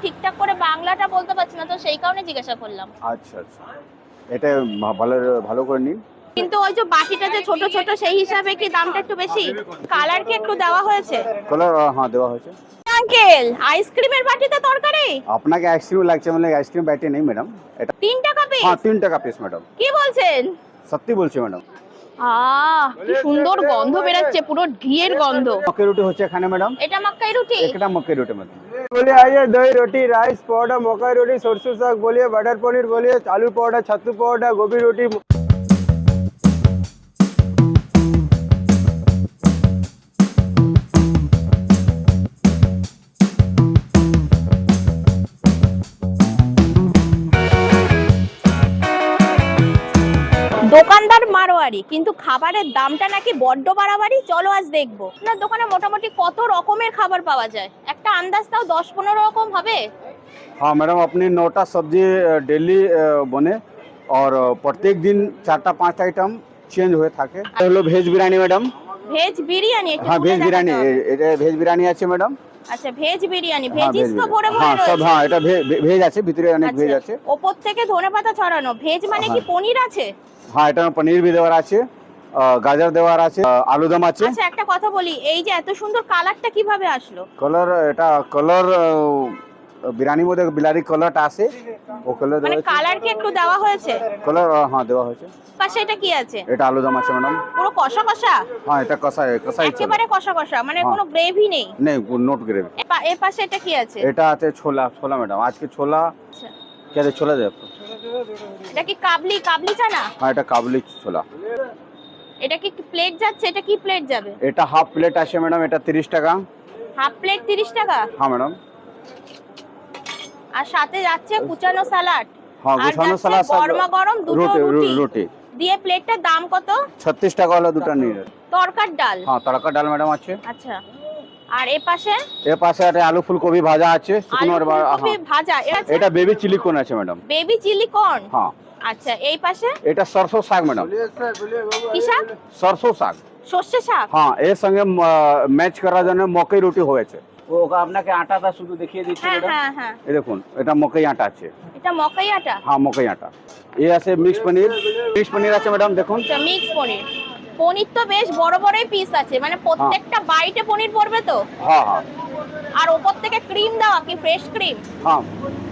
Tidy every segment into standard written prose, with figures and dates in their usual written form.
ঠিকঠাক করে বাংলাটা বলতে পারছি না, তো সেই কারণে জিজ্ঞাসা করলাম। আচ্ছা আচ্ছা, এটা ভালো ভালো করে নিন। কিন্তু ওই যে বাটিটা যে ছোট ছোট, সেই হিসাবে কি দামটা একটু বেশি? কালার কি একটু দেওয়া হয়েছে? কালার হ্যাঁ দেওয়া হয়েছে। আঙ্কেল, আইসক্রিমের বাটিতে তরকারি? আপনাকে আইসক্রিম লাগছে মানে আইসক্রিম ব্যাটি নেই ম্যাডাম, এটা 3 টাকা পিস? হ্যাঁ 3 টাকা পিস ম্যাডাম। কি বলছেন? সত্যি বলছি ম্যাডাম। কি সুন্দর গন্ধ বেরাচ্ছে, পুরো ঘিয়ের গন্ধ। মক্কা রুটি হচ্ছে এখানে ম্যাডাম। এটা মাক্কাই রুটি? এটা মক্কা রুটি ম্যাডাম। बोलिए आइए, दही रोटी, राइस पाउडर, मक्का रोटी, सरसों साग बोलिए, बटर पनीर बोलिए, आलू पाउडर, छत्तू पाउडर, गोभी रोटी। দোকানদার মারোয়ারি, কিন্তু খাবারের দামটা নাকি বড্ড বাড়াবাড়ি। চলো আজ দেখবো আপনার দোকানে মোটামুটি কত রকমের খাবার পাওয়া যায়। একটা আন্দাজ তাও 10-15 রকম হবে। हाँ मैडम, अपनी 9टा सब्जी डेली बने और प्रत्येक दिन 4टा-5टा आइटम চেঞ্জ হয়ে থাকে। এটা হলো veg biryani madam. Veg biryani? একটু হ্যাঁ খুলে ভেজ বিরিয়ানি, দেখাতে হবে। এটা ভেজ বিরিয়ানি আছে ম্যাডাম। আচ্ছা, ভেজ বিরিয়ানি, হ্যাঁ ভেজিস তো ভরে ভরে হ্যাঁ সব, রয়েছে। হ্যাঁ এটা ভেজ আছে, ভিতরে অনেক ভেজ আছে। ওপর থেকে ধনেপাতা ছড়ানো। ভেজ মানে কি পনির আছে? হ্যাঁ এটা পনির ভি দেওয়ার আছে, গাজর দেওয়ার আছে, আলুদম আছে। আচ্ছা, একটা কথা বলি, এই যে এত সুন্দর কালারটা কিভাবে আসলো? কালার, এটা কালার বিরিয়ানির মধ্যে বিলারি কালারটা আছে, ও কালার মানে দেওয়া আছে। কালার কি একটু দেওয়া হয়েছে? কালার হ্যাঁ দেওয়া হয়েছে। পাশে এটা কি আছে? এটা আলুদম আছে ম্যাডাম। পুরো কষা কষা? হ্যাঁ এটা কষাই কষাই চলে। একেবারে কষা কষা, মানে হ্যাঁ। কোনো গ্রেভি নেই? নেই, নোট গ্রেভি। এর পাশে এটা কি আছে? এটা আছে ছোলা, ছোলা ম্যাডাম আজকে ছোলা। আচ্ছা, क्या दे छोला दे आपको? এটা কি কাবলি, কাবলি চানা? हाँ এটা কাবলি ছোলা। এটা কি প্লেট যাচ্ছে? এটা কি প্লেট যাবে? এটা হাফ প্লেট আছে ম্যাডাম, এটা 30 টাকা। হাফ প্লেট 30 টাকা? হ্যাঁ ম্যাডাম। আর সাথে যাচ্ছে কুচানো সালাড। হ্যাঁ আর গুছানো যাচ্ছে সালাদ, গরমা গরম দুটো রুটি। রুটি দিয়ে প্লেটটার দাম কত? 36 টাকা হলো দুটো নিয়ে। তরকার ডাল? হ্যাঁ তড়কা ডাল ম্যাডাম আছে। আচ্ছা, আর এ পাশে? এর পাশে একটা আলু ফুলকপি ভাজা আছে, শুকনো। আলু ফুলকপি ভাজা। এটা বেবি চিলি কোন আছে ম্যাডাম। Baby chilli corn? হ্যাঁ। আচ্ছা, এই পাশে? এটা সরষে শাক ম্যাডাম। কি শাক? সরষে শাক। সর্ষে শাক? হ্যাঁ এর সঙ্গে ম্যাচ করার জন্য মকই রুটি হয়েছে। ও আপনাকে আটাটা শুধু দেখিয়ে দিচ্ছি হ্যাঁ ম্যাডাম। হ্যাঁ হ্যাঁ, এই দেখুন এটা মকই আটা আছে। এটা মকাই আটা? হ্যাঁ মকই আটা। এই আছে মিক্স পনির, মিক্স পনির আছে ম্যাডাম দেখুন। আচ্ছা, মিক্স পনির। পনির তো বেশ বড় বড়ই পিস আছে, মানে প্রত্যেকটা বাইটে পনির পড়বে তো? হ্যাঁ হ্যাঁ। আর উপর থেকে ক্রিম দেওয়া, কি ফ্রেশ ক্রিম? হ্যাঁ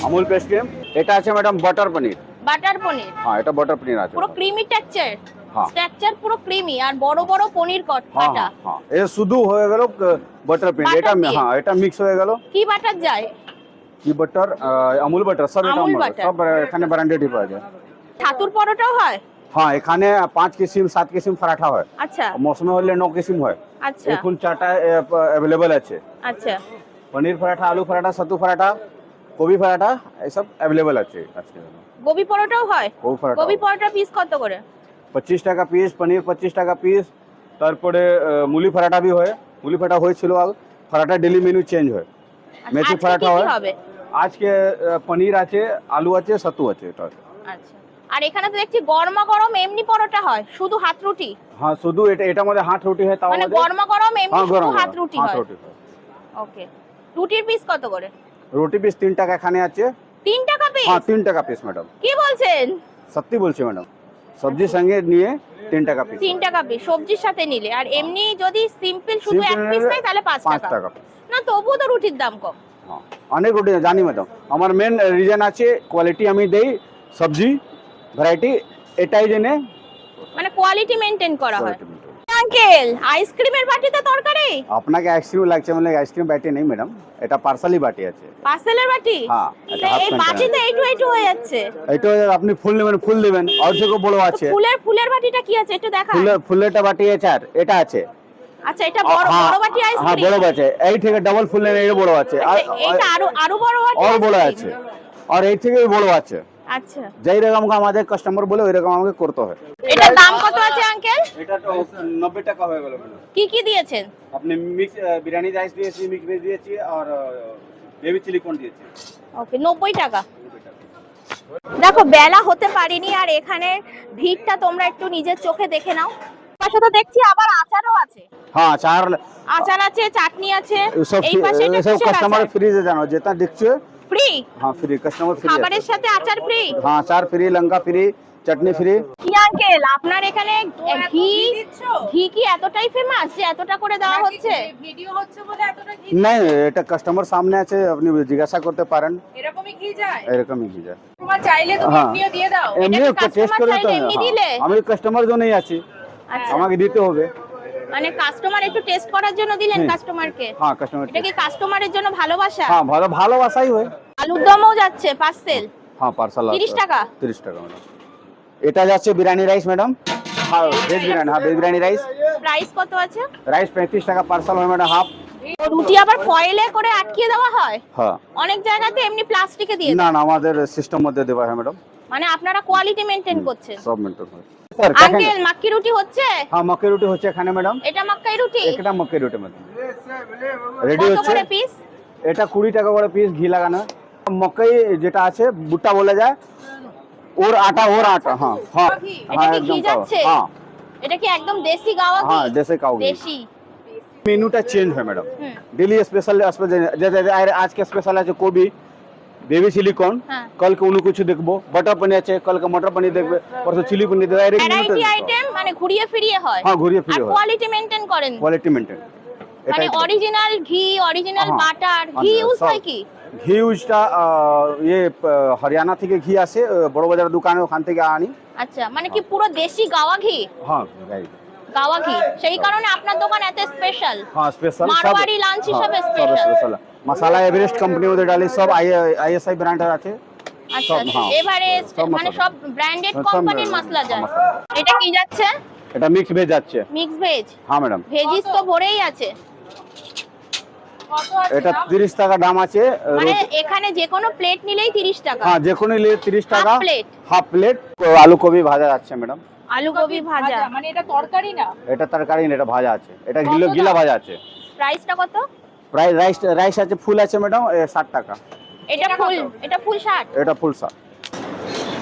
আমুল পেস্ট ক্রিম। এটা আছে madam butter paneer. Butter paneer? হ্যাঁ এটা বাটার পনির আছে পুরো ক্রিমি টেক্সচার? হ্যাঁ। স্ট্রাকচার পুরো ক্রিমি, আর বড় বড় পনির হ্যাঁ কাটা। হ্যাঁ এ শুধু হয়ে গেল বাটার পনির। এটা হ্যাঁ এটা মিক্স হয়ে গেল। কি বাটার যায়? কি বাটার? আমুল বাটার, সব এটা আমুল বাটার। সব এখানে ব্র্যান্ডেডই পাওয়া যায়। ছাতুর পরোটাও হয়? হ্যাঁ এখানে 5 কিসিম 7 কিসিম পরাঠা হয়। আচ্ছা মৌসুমে হলে 9 কিসিম হয়। আচ্ছা এখন 4টা अवेलेबल আছে। আচ্ছা। পনির পরাঠা, আলু পরাঠা, ছাতু পরাঠা, কবি পরাঠা এসব अवेलेबल আছে আজকে। গোবি পরোটাও হয়? গোবি পরাঠা, গোবি পরোটা পিস কত করে? 25 টাকা পিস, পনির 25 টাকা পিস। তারপরে মুলি পরাঠা भी হয়। মুলি পরাঠা হয়েছিল, আর পরাঠা ডেলি মেনু চেঞ্জ হয়। মেথি আজকে পরাঠা কি হয়। হবে? আজকে পনির আছে, আলু আছে, ছাতু আছে এটা। আচ্ছা, আর এখানে তো দেখছি গরমা গরম এমনি পরোটা হয়, শুধু হাত রুটি? হ্যাঁ শুধু এটার মধ্যে হাত রুটি হয়, তাও মানে গরমা গরম এমনি হ্যাঁ শুধু গরম হাত রুটি হাত হয়? রুটি হয়। ওকে, রুটির পিস কত করে? রুটি পিস 3 টাকা এখানে আছে। 3 টাকা পিস? হ্যাঁ 3 টাকা পিস ম্যাডাম। কি বলছেন? সত্যি বলছি ম্যাডাম, সবজির সঙ্গে নিয়ে 3 টাকা পিস। 3 টাকা পিস সবজির সাথে নিলে, আর এমনি যদি সিম্পল শুধু এক পিস নেয় তাহলে 5 টাকা। 5 টাকা। না, তবুও তো রুটির দাম কম। হ্যাঁ অনেক রুটি জানি ম্যাডাম, আমার মেন রিজন আছে কোয়ালিটি আমি দেই, সবজি ভ্যারাইটি এটাই জেনে মানে কোয়ালিটি মেইনটেইন করা হয়। quality maintain। আঙ্কেল, আইসক্রিমের বাটিতে তরকারি? আপনাকে আইসক্রিম লাগছে মানে আইসক্রিম বাটি নেই ম্যাডাম, এটা পার্সালি বাটি আছে। পার্সেলের বাটি? হ্যাঁ তো এটা হাফ এই বাটিতে এইটু হয়ে যাচ্ছে। এটা আপনি ফুল নেবেন, ফুল দিবেন, আর থেকে বড় তো আছে। ফুলের বাটিটা কি আছে একটু দেখা? ফুলেরটা বাটি আছে, আর এটা আছে। আচ্ছা, এটা বড় বড় বাটি হ্যাঁ আইসক্রিম? বড় আছে, এই থেকে ডাবল ফুল নেন, এই বড় আছে। আর এইটা আরো বড় বাটি আর বড় আইসক্রিম? আছে, আর এই থেকে বড় আছে। আচ্ছা, যেই রকম আমাদের কাস্টমার বলে ওই রকম আমাকে করতে হয়। এটার দাম কত আছে আঙ্কেল? এটা তো 90 টাকা হয়ে গেল ম্যাডাম। কি কি দিয়েছেন? আপনি মিক্স বিরিয়ানি রাইস দিয়েছি, মিক্স ভেজ দিয়েছি, আর বেবি চিলি কর্ন দিয়েছি। ওকে, 90 টাকা। দেখো, বেলা হতে পারিনি, আর এখানে ভিড়টা তোমরা একটু নিজের চোখে দেখে নাও। পাশে তো দেখছি আবার আচারও আছে। হ্যাঁ চার আচার আছে, চাটনি আছে। সব এই পাশে এটা সব কিসের কাস্টমার আচার? ফ্রিজে জানো যেটা দেখছো ফ্রি? हाँ फ्री, कस्टमर फ्री খাবারের সাথে আচার ফ্রি? हाँ अचार फ्री, लंका फ्री, चटनी फ्री। কি আঙ্কেল আপনার এখানে ঘি ঘি কি এতটাই ফেমাস যে এতটা করে দেওয়া হচ্ছে? ভিডিও হচ্ছে বলে এতটা ঘি नहीं এটা কাস্টমার সামনে আছে, আপনি জিজ্ঞাসা করতে পারেন, এরকমই ঘি যায়? এরকমই কি যায়। তোমার চাইলে তুমি হ্যাঁ। এমনিও দিয়ে দাও। এমনি কি টেস্ট customer করে চাইলে তো এমনি দিলে? আমি কাস্টমার জন্যই আছি, আচ্ছা, আমাকে দিতে হবে। মানে কাস্টমার একটু টেস্ট করার জন্য দিলেন হুম। কাস্টমারকে? হ্যাঁ কাস্টমার, এটা কি কাস্টমারের জন্য ভালোবাসা? হ্যাঁ ভালোবাসাই হয়। আলুর দমও যাচ্ছে পার্সেল? হ্যাঁ পার্সেল 30 টাকা? 30 টাকা ম্যাডাম। এটা যাচ্ছে বিরিয়ানি রাইস ম্যাডাম, হ্যাঁ ভেজ বিরিয়ানি, হ্যাঁ ভেজ বিরিয়ানি রাইস। প্রাইস কত আছে? রাইস 35 টাকা পার্সেল হয় ম্যাডাম, হাফ। রুটি আবার ফয়েলে করে আটকিয়ে দেওয়া হয়? হ্যাঁ অনেক জায়গাতে এমনি প্লাস্টিকে দিয়ে না দেয়। না আমাদের সিস্টেম মধ্যে দেওয়া হয় ম্যাডাম, মানে আপনারা কোয়ালিটি মেইনটেইন করছেন। সব মেনটেন হয়। স্যার দেখেন, আঙ্কেল মাক্কি রুটি হচ্ছে? হ্যাঁ মক্কি রুটি হচ্ছে এখানে ম্যাডাম, এটা মাক্কাই রুটি? একটা মক্কি রুটি ম্যাডাম রেডি কত হচ্ছে। করে পিস? এটা 20 টাকা করে পিস, ঘি লাগানো। মক্কাই যেটা আছে ভুট্টা বলা যায়, ওর আটা হ্যাঁ হ্যাঁ এটা হ্যাঁ কি ঘি একদম যাচ্ছে? হ্যাঁ এটা কি একদম দেশি গাওয়া ঘি? হ্যাঁ जैसे काऊ দেশি। मेनूটা চেঞ্জ হয় ম্যাডাম, হুম। डेली स्पेशल जैसे आज के स्पेशल আছে কবি, बेबी चिली कॉर्न, হ্যাঁ। कल के उन्हें कुछ देखबो, बटर पनीर আছে, कल के मटर पनीर देखबे, परसों चिली पनीर देखबे, ভ্যারাইটি আইটেম মানে ঘুরিয়ে ফিরিয়ে হয়। হ্যাঁ ঘুরিয়ে আর ফিরিয়ে হয়, কোয়ালিটি মেইনটেইন করেন? Quality maintain. মানে অরিজিনাল ঘি, অরিজিনাল হ্যাঁ। বাটার, ঘি ইউজ সব। হয় কি? ঘি ইউজটা ইয়ে হরিয়ানা থেকে ঘি আসে, বড় বাজার দোকানে ওখান থেকে আনি। আচ্ছা, মানে কি পুরো দেশি গাওয়া ঘি? হ্যাঁ রাইট, গাওয়া ঘি, সেই কারণে আপনার দোকান এত স্পেশাল। হ্যাঁ স্পেশাল সব মারওয়াড়ি লাঞ্চ হিসাবে সব স্পেশাল। স্পেশাল মশলা এভারেস্ট কোম্পানি মধ্যে ডালি, সব আইএসআই ব্র্যান্ডের আছে। আচ্ছা, সব, হ্যাঁ। এভারেস্ট সব মানে মশলা। সব ব্র্যান্ডেড সব কোম্পানির মশলা। মশলা যায়। মশলা। এটা কি যাচ্ছে? এটা মিক্স ভেজ যাচ্ছে, মিক্স ভেজ? হ্যাঁ ম্যাডাম। ভেজিস তো ভরেই আছে। কত আছে এটা দাম? 30 টাকা দাম আছে। মানে এখানে যে কোনো প্লেট নিলেই 30 টাকা? হ্যাঁ যে কোনো নিলে 30 টাকা, হাফ প্লেট? Half plate. আলু কবি ভাজা আছে ম্যাডাম, আলু গোবি ভাজা? মানে এটা তরকারি না? এটা তরকারি না, এটা ভাজা আছে, এটা কত দাম? গিলা ভাজা আছে। প্রাইসটা কত? প্রাইস রাইস আছে, ফুল আছে ম্যাডাম 60 টাকা, এটা ফুল? এটা ফুল 60? এটা ফুল 60।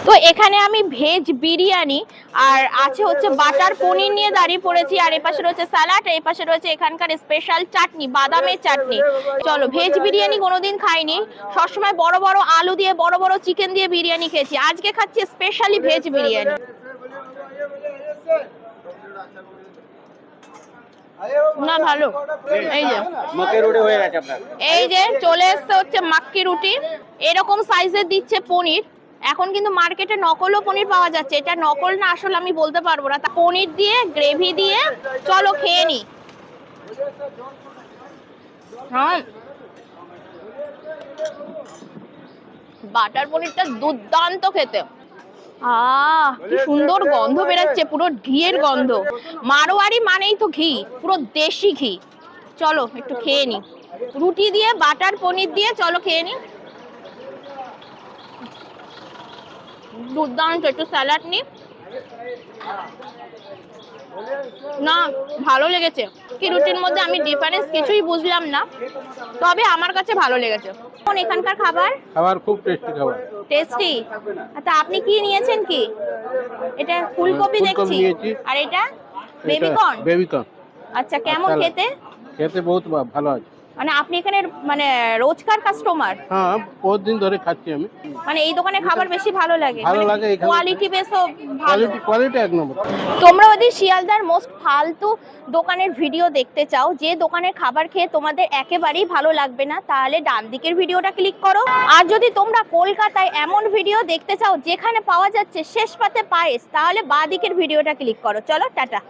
তো এখানে আমি ভেজ বিরিয়ানি আর আছে হচ্ছে বাটার পনির নিয়ে দাঁড়িয়ে পড়েছি, আর এপাশে রয়েছে স্যালাড, আর এপাশে রয়েছে এখানকার স্পেশাল চাটনি, বাদামের চাটনি। চলো, ভেজ বিরিয়ানি কোনোদিন খাইনি, সবসময় বড় বড় আলু দিয়ে বড় বড় চিকেন দিয়ে বিরিয়ানি খেয়েছি, আজকে খাচ্ছি স্পেশালি ভেজ বিরিয়ানি। না ভালো। এই যে মক্কি রুটি হয়ে গেছে আপনার। এই যে চলে এসছে হচ্ছে মাক্কি রুটি, এরকম সাইজের দিচ্ছে পনির। এখন কিন্তু মার্কেটে নকলও পনির পাওয়া যাচ্ছে, এটা নকল না আসল আমি বলতে পারবো না। তা পনির দিয়ে গ্রেভি দিয়ে চলো খেয়ে নি। হ্যাঁ, বাটার পনিরটা দুর্দান্ত খেতে। কি সুন্দর গন্ধ বেরাচ্ছে, পুরো ঘিয়ের গন্ধ। মারোয়ারি মানেই তো ঘি, পুরো দেশি ঘি। চলো একটু খেয়ে নি, রুটি দিয়ে বাটার পনির দিয়ে চলো খেয়ে নি। দুর্দান্ত। একটু স্যালাড নি না, ভালো লেগেছে। কি রুটির মধ্যে আমি ডিফারেন্স কিছুই বুঝলাম না, তবে আমার কাছে ভালো লেগেছে। কোন এখানকার খাবার? খাবার খুব টেস্টি খাবার। টেস্টি। আচ্ছা, আপনি কি নিয়েছেন? কি এটা? ফুলকপি ফুলকপি দেখছি। নিয়েছি। আর এটা বেবি কর্ন? বেবি কর্ন আচ্ছা, কেমন আচ্ছা, খেতে? খেতে বহুত ভালো আছে। মানে আপনি এখানে মানে রোজকার কাস্টমার? হ্যাঁ বহুত দিন ধরে খাচ্ছি আমি। মানে এই দোকানে খাবার বেশি ভালো লাগে? ভালো লাগে এখানে। কোয়ালিটি বেশও ভালো? কোয়ালিটি এক নম্বর। তোমরা যদি শিয়ালদার মোস্ট ফালতু দোকানের ভিডিও দেখতে চাও, যে দোকানের খাবার খেয়ে তোমাদের একেবারেই ভালো লাগবে না, তাহলে ডান দিকের ভিডিওটা ক্লিক করো। আর যদি তোমরা কলকাতায় এমন ভিডিও দেখতে চাও যেখানে পাওয়া যাচ্ছে শেষ পাতে পায়েস, তাহলে বাঁ দিকের ভিডিওটা ক্লিক করো। চলো টাটা।